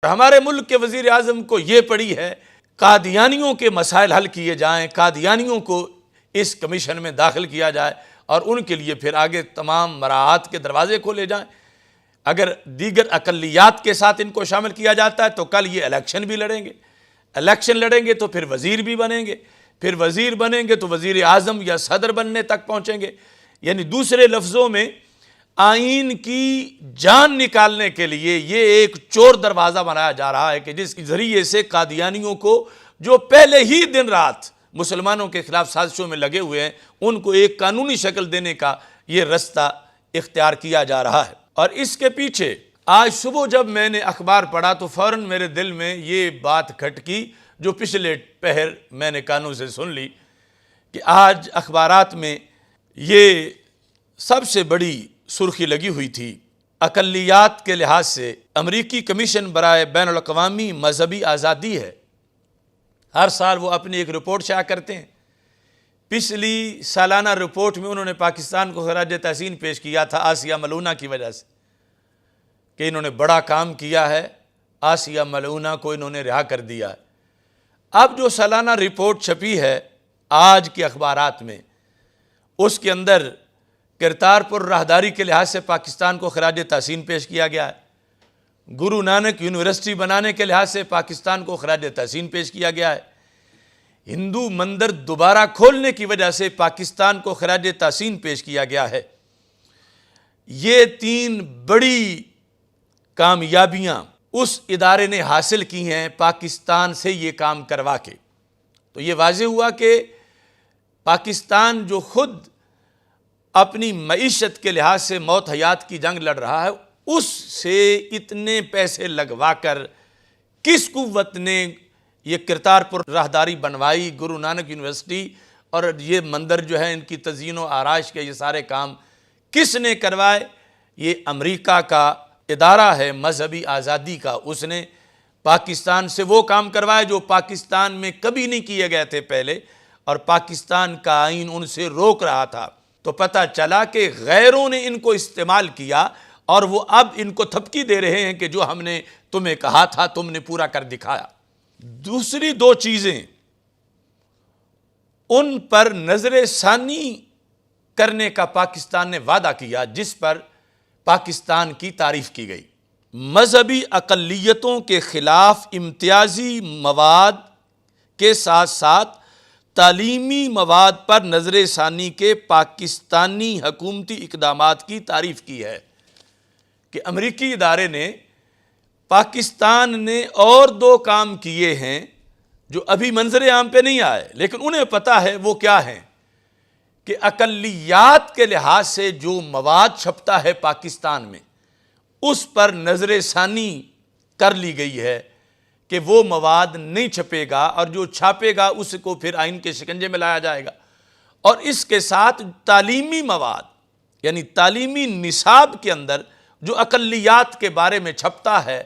ہمارے ملک کے وزیر اعظم کو یہ پڑی ہے قادیانیوں کے مسائل حل کیے جائیں، قادیانیوں کو اس کمیشن میں داخل کیا جائے اور ان کے لیے پھر آگے تمام مراعات کے دروازے کھولے جائیں۔ اگر دیگر اقلیات کے ساتھ ان کو شامل کیا جاتا ہے تو کل یہ الیکشن بھی لڑیں گے، الیکشن لڑیں گے تو پھر وزیر بھی بنیں گے، پھر وزیر بنیں گے تو وزیر اعظم یا صدر بننے تک پہنچیں گے۔ یعنی دوسرے لفظوں میں آئین کی جان نکالنے کے لیے یہ ایک چور دروازہ بنایا جا رہا ہے کہ جس کے ذریعے سے قادیانیوں کو، جو پہلے ہی دن رات مسلمانوں کے خلاف سازشوں میں لگے ہوئے ہیں، ان کو ایک قانونی شکل دینے کا یہ رستہ اختیار کیا جا رہا ہے۔ اور اس کے پیچھے آج صبح جب میں نے اخبار پڑھا تو فوراً میرے دل میں یہ بات کھٹکی جو پچھلے پہر میں نے کانوں سے سن لی کہ آج اخبارات میں یہ سب سے بڑی سرخی لگی ہوئی تھی۔ اقلیات کے لحاظ سے امریکی کمیشن برائے بین الاقوامی مذہبی آزادی ہے، ہر سال وہ اپنی ایک رپورٹ شائع کرتے ہیں۔ پچھلی سالانہ رپورٹ میں انہوں نے پاکستان کو خراج تحسین پیش کیا تھا آسیہ ملعونہ کی وجہ سے کہ انہوں نے بڑا کام کیا ہے، آسیہ ملعونہ کو انہوں نے رہا کر دیا ہے۔ اب جو سالانہ رپورٹ چھپی ہے آج کے اخبارات میں، اس کے اندر کرتارپور راہداری کے لحاظ سے پاکستان کو خراج تحسین پیش کیا گیا ہے، گرو نانک یونیورسٹی بنانے کے لحاظ سے پاکستان کو خراج تحسین پیش کیا گیا ہے، ہندو مندر دوبارہ کھولنے کی وجہ سے پاکستان کو خراج تحسین پیش کیا گیا ہے۔ یہ تین بڑی کامیابیاں اس ادارے نے حاصل کی ہیں پاکستان سے یہ کام کروا کے۔ تو یہ واضح ہوا کہ پاکستان جو خود اپنی معیشت کے لحاظ سے موت حیات کی جنگ لڑ رہا ہے، اس سے اتنے پیسے لگوا کر کس قوت نے یہ کرتارپور راہداری بنوائی، گرو نانک یونیورسٹی اور یہ مندر جو ہے ان کی تزئین و آرائش کے یہ سارے کام کس نے کروائے؟ یہ امریکہ کا ادارہ ہے مذہبی آزادی کا، اس نے پاکستان سے وہ کام کروائے جو پاکستان میں کبھی نہیں کیے گئے تھے پہلے، اور پاکستان کا آئین ان سے روک رہا تھا۔ تو پتہ چلا کہ غیروں نے ان کو استعمال کیا اور وہ اب ان کو تھپکی دے رہے ہیں کہ جو ہم نے تمہیں کہا تھا تم نے پورا کر دکھایا۔ دوسری دو چیزیں ان پر نظر ثانی کرنے کا پاکستان نے وعدہ کیا جس پر پاکستان کی تعریف کی گئی۔ مذہبی اقلیتوں کے خلاف امتیازی مواد کے ساتھ ساتھ تعلیمی مواد پر نظر ثانی کے پاکستانی حکومتی اقدامات کی تعریف کی ہے کہ امریکی ادارے نے پاکستان نے اور دو کام کیے ہیں جو ابھی منظر عام پہ نہیں آئے، لیکن انہیں پتہ ہے وہ کیا ہیں، کہ اقلیات کے لحاظ سے جو مواد چھپتا ہے پاکستان میں اس پر نظر ثانی کر لی گئی ہے کہ وہ مواد نہیں چھپے گا، اور جو چھاپے گا اس کو پھر آئین کے شکنجے میں لایا جائے گا۔ اور اس کے ساتھ تعلیمی مواد یعنی تعلیمی نصاب کے اندر جو اقلیات کے بارے میں چھپتا ہے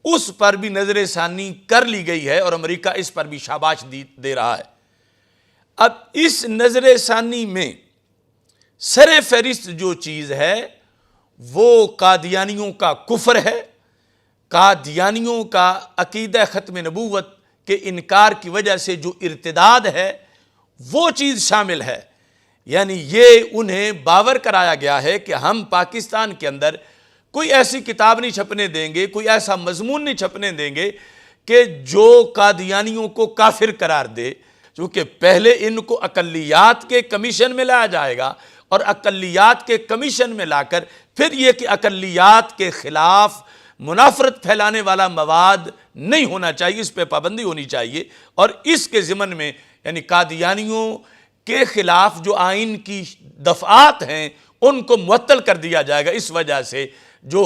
اس پر بھی نظر ثانی کر لی گئی ہے، اور امریکہ اس پر بھی شاباش دے رہا ہے۔ اب اس نظر ثانی میں سر فہرست جو چیز ہے وہ قادیانیوں کا کفر ہے، قادیانیوں کا عقیدہ ختم نبوت کے انکار کی وجہ سے جو ارتداد ہے وہ چیز شامل ہے۔ یعنی یہ انہیں باور کرایا گیا ہے کہ ہم پاکستان کے اندر کوئی ایسی کتاب نہیں چھپنے دیں گے، کوئی ایسا مضمون نہیں چھپنے دیں گے کہ جو قادیانیوں کو کافر قرار دے، چونکہ پہلے ان کو اقلیات کے کمیشن میں لایا جائے گا، اور اقلیات کے کمیشن میں لا کر پھر یہ کہ اقلیات کے خلاف منافرت پھیلانے والا مواد نہیں ہونا چاہیے، اس پہ پابندی ہونی چاہیے، اور اس کے ضمن میں یعنی قادیانیوں کے خلاف جو آئین کی دفعات ہیں ان کو معطل کر دیا جائے گا۔ اس وجہ سے جو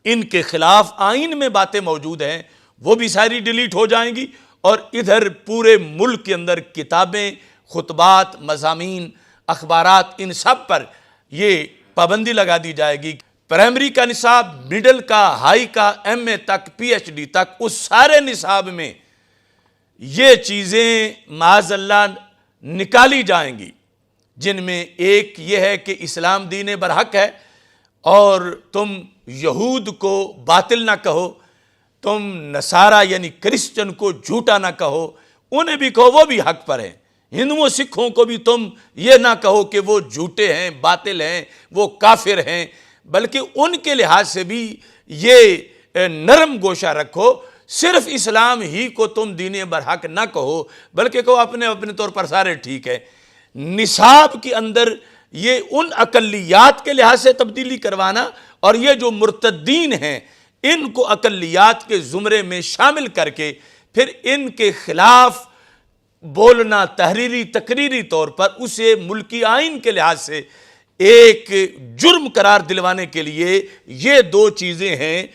ان کے خلاف آئین میں باتیں موجود ہیں وہ بھی ساری ڈیلیٹ ہو جائیں گی، اور ادھر پورے ملک کے اندر کتابیں، خطبات، مضامین، اخبارات، ان سب پر یہ پابندی لگا دی جائے گی۔ پرائمری کا نصاب، مڈل کا، ہائی کا، ایم اے تک، پی ایچ ڈی تک، اس سارے نصاب میں یہ چیزیں معاذ اللہ نکالی جائیں گی، جن میں ایک یہ ہے کہ اسلام دین برحق ہے اور تم یہود کو باطل نہ کہو، تم نصارہ یعنی کرسچن کو جھوٹا نہ کہو، انہیں بھی کہو وہ بھی حق پر ہیں۔ ہندوؤں سکھوں کو بھی تم یہ نہ کہو کہ وہ جھوٹے ہیں، باطل ہیں، وہ کافر ہیں، بلکہ ان کے لحاظ سے بھی یہ نرم گوشہ رکھو۔ صرف اسلام ہی کو تم دین برحق نہ کہو، بلکہ کہو اپنے طور پر سارے ٹھیک ہے۔ نصاب کے اندر یہ ان اقلیات کے لحاظ سے تبدیلی کروانا، اور یہ جو مرتدین ہیں ان کو اقلیات کے زمرے میں شامل کر کے پھر ان کے خلاف بولنا تحریری تقریری طور پر اسے ملکی آئین کے لحاظ سے ایک جرم قرار دلوانے کے لیے یہ دو چیزیں ہیں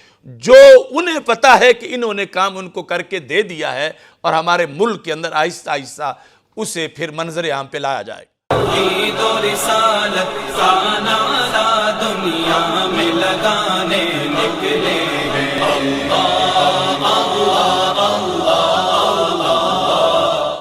جو انہیں پتا ہے کہ انہوں نے کام ان کو کر کے دے دیا ہے، اور ہمارے ملک کے اندر آہستہ آہستہ اسے پھر منظر عام پہ لایا جائے۔ عید و رسالت کا نعرہ دنیا میں لگانے نکلے ہیں۔ اللہ